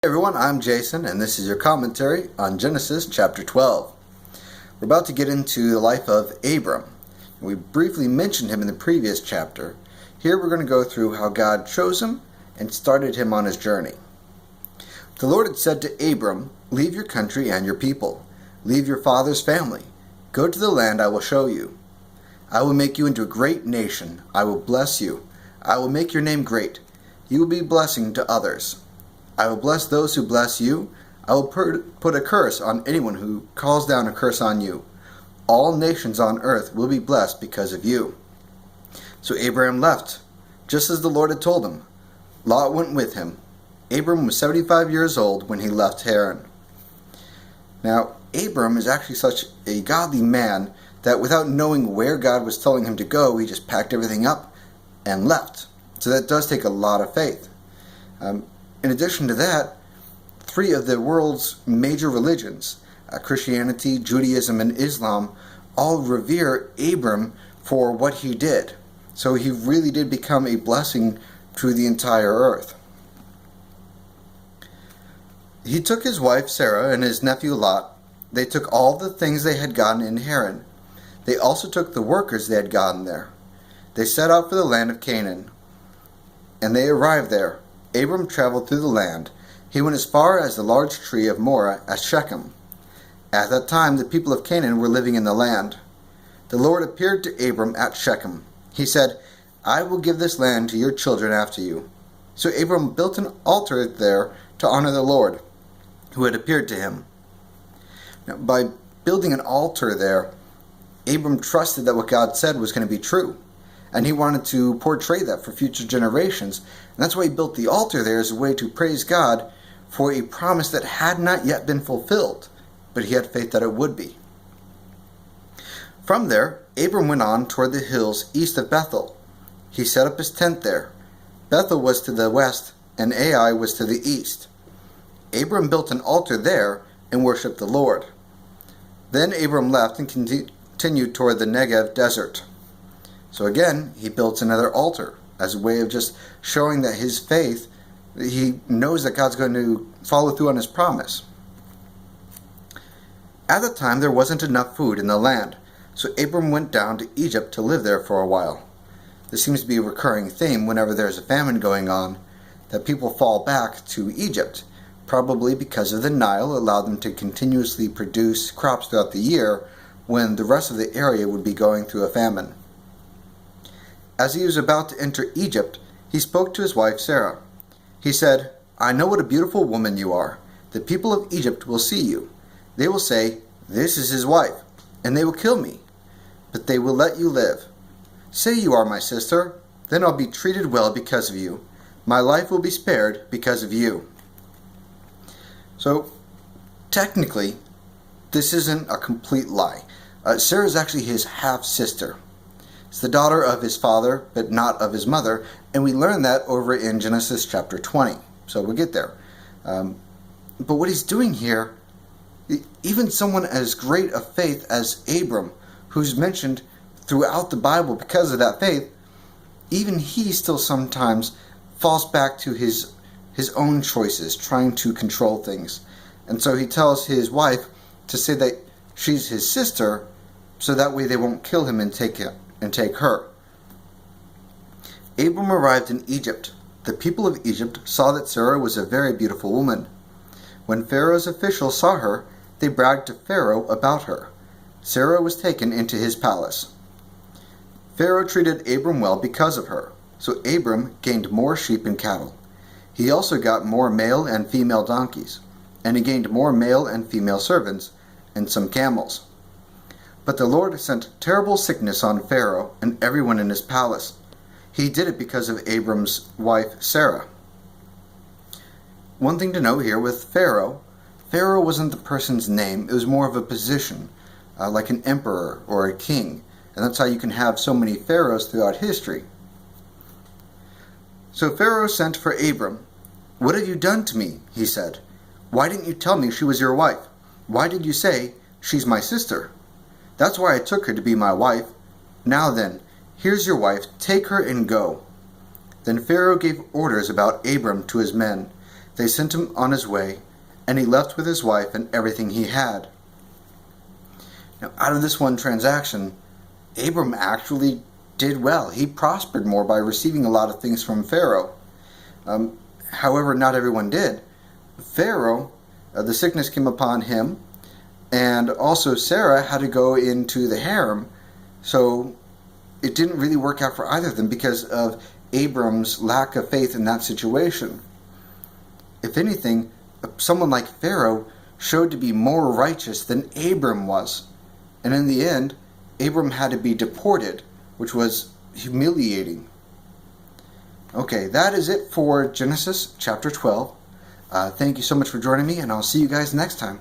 Hey everyone, I'm Jason, and this is your commentary on Genesis chapter 12. We're about to get into the life of Abram. We briefly mentioned him in the previous chapter. Here we're going to go through how God chose him and started him on his journey. The Lord had said to Abram, "Leave your country and your people. Leave your father's family. Go to the land I will show you. I will make you into a great nation. I will bless you. I will make your name great. You will be a blessing to others. I will bless those who bless you. I will put a curse on anyone who calls down a curse on you. All nations on earth will be blessed because of you." So Abraham left, just as the Lord had told him. Lot went with him. Abram was 75 years old when he left Haran. Now, Abram is actually such a godly man that without knowing where God was telling him to go, he just packed everything up and left. So that does take a lot of faith. In addition to that, three of the world's major religions, Christianity, Judaism, and Islam, all revere Abram for what he did. So he really did become a blessing to the entire earth. He took his wife Sarah and his nephew Lot. They took all the things they had gotten in Haran. They also took the workers they had gotten there. They set out for the land of Canaan, and they arrived there. Abram traveled through the land. He went as far as the large tree of Moreh at Shechem. At that time the people of Canaan were living in the land. The Lord appeared to Abram at Shechem. He said, "I will give this land to your children after you." So Abram built an altar there to honor the Lord, who had appeared to him. Now, by building an altar there, Abram trusted that what God said was going to be true. And he wanted to portray that for future generations. And that's why he built the altar there as a way to praise God for a promise that had not yet been fulfilled, but he had faith that it would be. From there, Abram went on toward the hills east of Bethel. He set up his tent there. Bethel was to the west, and Ai was to the east. Abram built an altar there and worshipped the Lord. Then Abram left and continued toward the Negev desert. So again, he built another altar as a way of just showing that his faith, he knows that God's going to follow through on his promise. At the time, there wasn't enough food in the land, so Abram went down to Egypt to live there for a while. This seems to be a recurring theme whenever there's a famine going on, that people fall back to Egypt, probably because of the Nile allowed them to continuously produce crops throughout the year when the rest of the area would be going through a famine. As he was about to enter Egypt, he spoke to his wife Sarah. He said, "I know what a beautiful woman you are. The people of Egypt will see you. They will say, 'This is his wife,' and they will kill me. But they will let you live. Say you are my sister, then I'll be treated well because of you. My life will be spared because of you." So, technically, this isn't a complete lie. Sarah is actually his half-sister. It's the daughter of his father, but not of his mother, and we learn that over in Genesis chapter 20. So we'll get there. But what he's doing here, even someone as great of faith as Abram, who's mentioned throughout the Bible because of that faith, even he still sometimes falls back to his own choices, trying to control things. And so he tells his wife to say that she's his sister, so that way they won't kill him and take her. Abram arrived in Egypt. The people of Egypt saw that Sarah was a very beautiful woman. When Pharaoh's officials saw her, they bragged to Pharaoh about her. Sarah was taken into his palace. Pharaoh treated Abram well because of her, so Abram gained more sheep and cattle. He also got more male and female donkeys, and he gained more male and female servants, and some camels. But the Lord sent terrible sickness on Pharaoh and everyone in his palace. He did it because of Abram's wife Sarah. One thing to note here with Pharaoh wasn't the person's name, it was more of a position, like an emperor or a king. And that's how you can have so many pharaohs throughout history. So Pharaoh sent for Abram. "What have you done to me?" he said. "Why didn't you tell me she was your wife? Why did you say, 'She's my sister'? That's why I took her to be my wife. Now then, here's your wife, take her and go." Then Pharaoh gave orders about Abram to his men. They sent him on his way, and he left with his wife and everything he had. Now, out of this one transaction, Abram actually did well. He prospered more by receiving a lot of things from Pharaoh. However, not everyone did. Pharaoh, the sickness came upon him, and also Sarah had to go into the harem, so it didn't really work out for either of them because of Abram's lack of faith in that situation. If anything, someone like Pharaoh showed to be more righteous than Abram was. And in the end, Abram had to be deported, which was humiliating. Okay, that is it for Genesis chapter 12. Thank you so much for joining me, and I'll see you guys next time.